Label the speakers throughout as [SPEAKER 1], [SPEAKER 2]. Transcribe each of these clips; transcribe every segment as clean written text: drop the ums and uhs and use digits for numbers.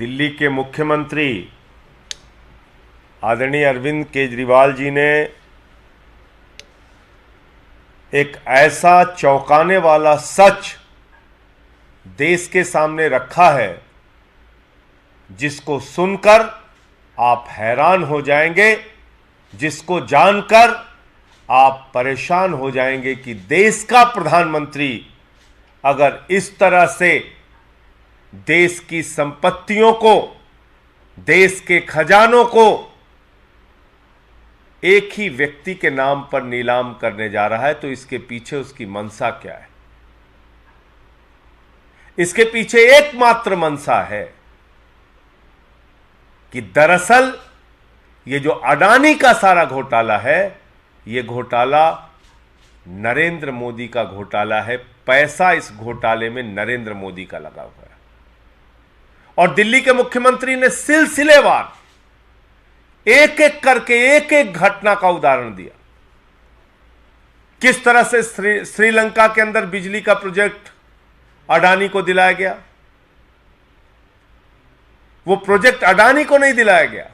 [SPEAKER 1] दिल्ली के मुख्यमंत्री आदरणीय अरविंद केजरीवाल जी ने एक ऐसा चौंकाने वाला सच देश के सामने रखा है जिसको सुनकर आप हैरान हो जाएंगे, जिसको जानकर आप परेशान हो जाएंगे कि देश का प्रधानमंत्री अगर इस तरह से देश की संपत्तियों को, देश के खजानों को एक ही व्यक्ति के नाम पर नीलाम करने जा रहा है तो इसके पीछे उसकी मंशा क्या है? इसके पीछे एकमात्र मंशा है कि दरअसल ये जो अडानी का सारा घोटाला है, ये घोटाला नरेंद्र मोदी का घोटाला है। पैसा इस घोटाले में नरेंद्र मोदी का लगा हुआ है और दिल्ली के मुख्यमंत्री ने सिलसिलेवार एक एक करके एक एक घटना का उदाहरण दिया। किस तरह से श्रीलंका के अंदर बिजली का प्रोजेक्ट अडानी को दिलाया गया। वो प्रोजेक्ट अडानी को नहीं दिलाया गया,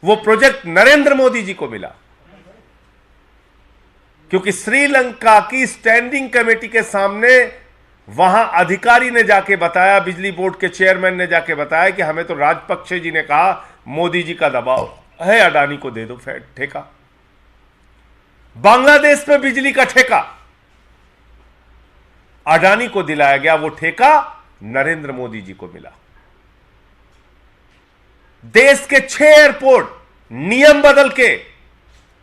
[SPEAKER 1] वो प्रोजेक्ट नरेंद्र मोदी जी को मिला, क्योंकि श्रीलंका की स्टैंडिंग कमेटी के सामने वहां अधिकारी ने जाके बताया, बिजली बोर्ड के चेयरमैन ने जाके बताया कि हमें तो राजपक्षे जी ने कहा मोदी जी का दबाव है, अडानी को दे दो ठेका। बांग्लादेश में बिजली का ठेका अडानी को दिलाया गया, वो ठेका नरेंद्र मोदी जी को मिला। देश के 6 एयरपोर्ट नियम बदल के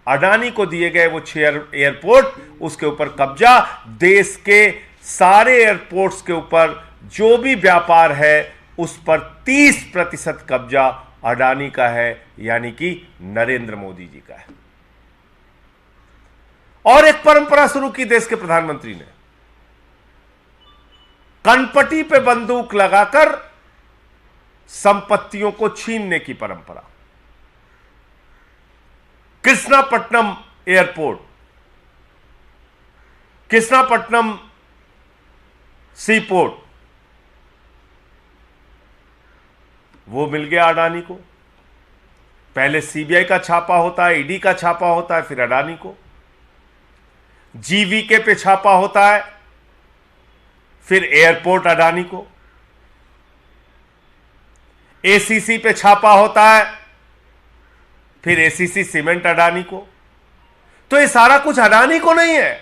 [SPEAKER 1] अडानी को दिए गए, वो 6 एयरपोर्ट, उसके ऊपर कब्जा। देश के सारे एयरपोर्ट्स के ऊपर जो भी व्यापार है उस पर 30% कब्जा अडानी का है, यानी कि नरेंद्र मोदी जी का है। और एक परंपरा शुरू की देश के प्रधानमंत्री ने, कनपटी पे बंदूक लगाकर संपत्तियों को छीनने की परंपरा। कृष्णापट्टनम एयरपोर्ट, कृष्णापट्टनम सीपोर्ट, वो मिल गया अडानी को। पहले सीबीआई का छापा होता है, ईडी का छापा होता है, फिर अडानी को। जीवीके पे छापा होता है, फिर एयरपोर्ट अडानी को। एसीसी पे छापा होता है, फिर एसीसी सीमेंट अडानी को। तो ये सारा कुछ अडानी को नहीं है,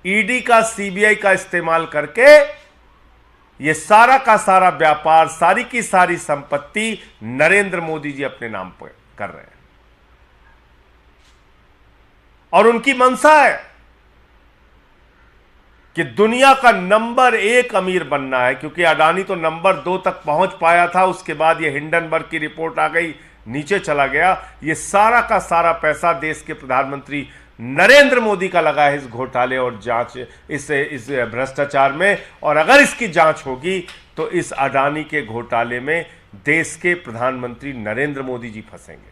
[SPEAKER 1] ईडी का, सीबीआई का इस्तेमाल करके ये सारा का सारा व्यापार, सारी की सारी संपत्ति नरेंद्र मोदी जी अपने नाम पर कर रहे हैं। और उनकी मंशा है कि दुनिया का नंबर 1 अमीर बनना है, क्योंकि अडानी तो नंबर 2 तक पहुंच पाया था, उसके बाद ये हिंडनबर्ग की रिपोर्ट आ गई, नीचे चला गया। ये सारा का सारा पैसा देश के प्रधानमंत्री नरेंद्र मोदी का लगा है इस घोटाले और जांच, इस भ्रष्टाचार में। और अगर इसकी जांच होगी तो इस अडानी के घोटाले में देश के प्रधानमंत्री नरेंद्र मोदी जी फंसेंगे,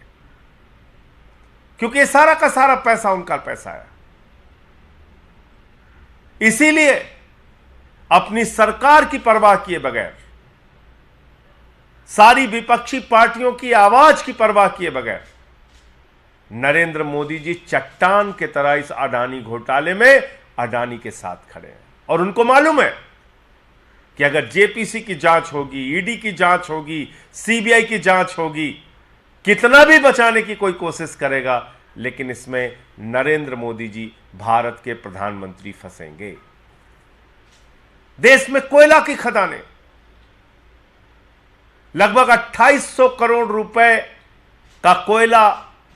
[SPEAKER 1] क्योंकि ये सारा का सारा पैसा उनका पैसा है। इसीलिए अपनी सरकार की परवाह किए बगैर, सारी विपक्षी पार्टियों की आवाज की परवाह किए बगैर नरेंद्र मोदी जी चट्टान के तरह इस अडानी घोटाले में अडानी के साथ खड़े हैं। और उनको मालूम है कि अगर जेपीसी की जांच होगी, ईडी की जांच होगी, सीबीआई की जांच होगी, कितना भी बचाने की कोई कोशिश करेगा, लेकिन इसमें नरेंद्र मोदी जी भारत के प्रधानमंत्री फंसेंगे। देश में कोयला की खदानें, लगभग 2800 करोड़ रुपए का कोयला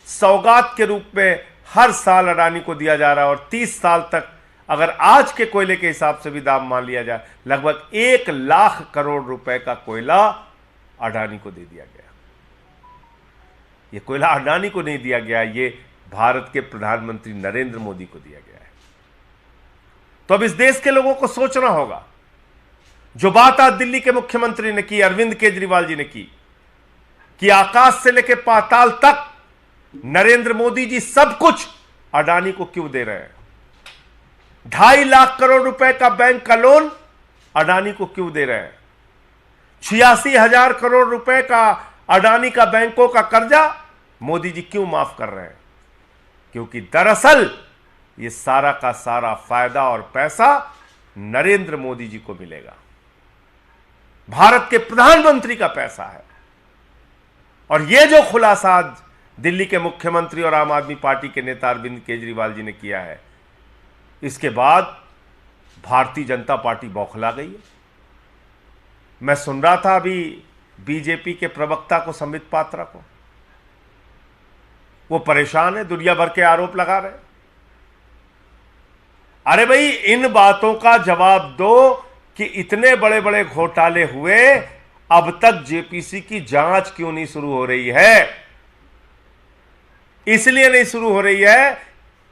[SPEAKER 1] सौगात के रूप में हर साल अडानी को दिया जा रहा है। और 30 साल तक, अगर आज के कोयले के हिसाब से भी दाम मान लिया जाए, लगभग 1 लाख करोड़ रुपए का कोयला अडानी को दे दिया गया। यह कोयला अडानी को नहीं दिया गया, यह भारत के प्रधानमंत्री नरेंद्र मोदी को दिया गया है। तो अब इस देश के लोगों को सोचना होगा, जो बात आज दिल्ली के मुख्यमंत्री ने की, अरविंद केजरीवाल जी ने की, कि आकाश से लेकर पाताल तक नरेंद्र मोदी जी सब कुछ अडानी को क्यों दे रहे हैं। 2.5 लाख करोड़ रुपए का बैंक का लोन अडानी को क्यों दे रहे हैं। 86,000 करोड़ रुपए का अडानी का बैंकों का कर्जा मोदी जी क्यों माफ कर रहे हैं? क्योंकि दरअसल ये सारा का सारा फायदा और पैसा नरेंद्र मोदी जी को मिलेगा। भारत के प्रधानमंत्री का पैसा है। और यह जो खुलासा आज दिल्ली के मुख्यमंत्री और आम आदमी पार्टी के नेता अरविंद केजरीवाल जी ने किया है, इसके बाद भारतीय जनता पार्टी बौखला गई है। मैं सुन रहा था अभी बीजेपी के प्रवक्ता को, संबित पात्रा को, वो परेशान है, दुनिया भर के आरोप लगा रहे हैं। अरे भाई, इन बातों का जवाब दो कि इतने बड़े बड़े घोटाले हुए, अब तक जेपीसी की जांच क्यों नहीं शुरू हो रही है? इसलिए नहीं शुरू हो रही है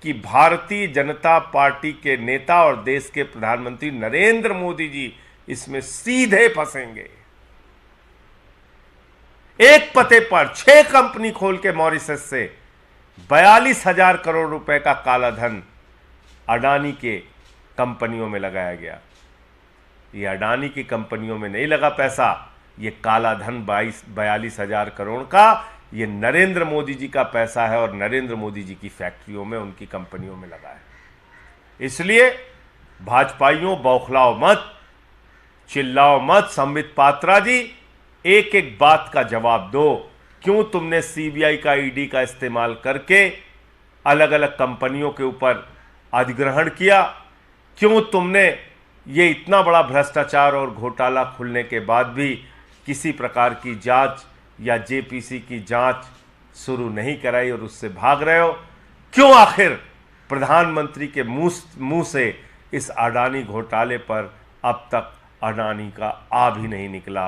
[SPEAKER 1] कि भारतीय जनता पार्टी के नेता और देश के प्रधानमंत्री नरेंद्र मोदी जी इसमें सीधे फंसेंगे। एक पते पर 6 कंपनी खोल के मॉरिशस से 42,000 करोड़ रुपए का काला धन अडानी के कंपनियों में लगाया गया। ये अडानी की कंपनियों में नहीं लगा पैसा, ये काला धन 42,000 करोड़ का ये नरेंद्र मोदी जी का पैसा है और नरेंद्र मोदी जी की फैक्ट्रियों में, उनकी कंपनियों में लगा है। इसलिए भाजपाइयों, बौखलाओ मत, चिल्लाओ मत। संबित पात्रा जी, एक एक बात का जवाब दो। क्यों तुमने सीबीआई का, ईडी का इस्तेमाल करके अलग अलग कंपनियों के ऊपर अधिग्रहण किया? क्यों तुमने ये इतना बड़ा भ्रष्टाचार और घोटाला खुलने के बाद भी किसी प्रकार की जांच या जेपीसी की जांच शुरू नहीं कराई और उससे भाग रहे हो? क्यों आखिर प्रधानमंत्री के मुंह से इस अडानी घोटाले पर अब तक अडानी का आ भी नहीं निकला?